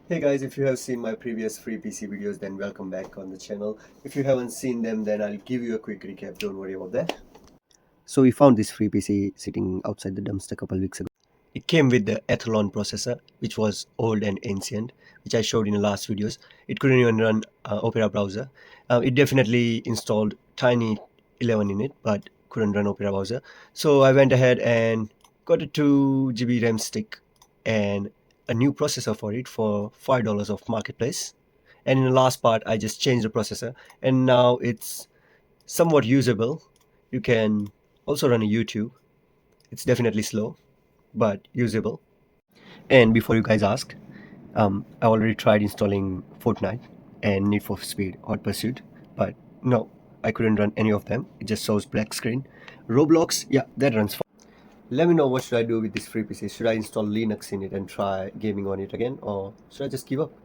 Hey guys, if you have seen my previous free PC videos, then welcome back on the channel. If you haven't seen them, then I'll give you a quick recap. Don't worry about that. So we found this free PC sitting outside the dumpster a couple weeks ago. It came with the Athlon processor, which was old and ancient, which I showed in the last videos. It couldn't even run Opera browser. It definitely installed Tiny 11 in it, but couldn't run Opera browser. So I went ahead and got a 2 GB RAM stick and a new processor for it for $5 off marketplace. And in the last part, I just changed the processor, and now it's somewhat usable. You can also run a YouTube. It's definitely slow, but usable. And before you guys ask, I already tried installing Fortnite and Need for Speed Hot Pursuit, but no, I couldn't run any of them. It just shows black screen. Roblox, yeah, that runs fine. Let me know what should I do with this free PC. Should I install Linux in it and try gaming on it again, or should I just give up?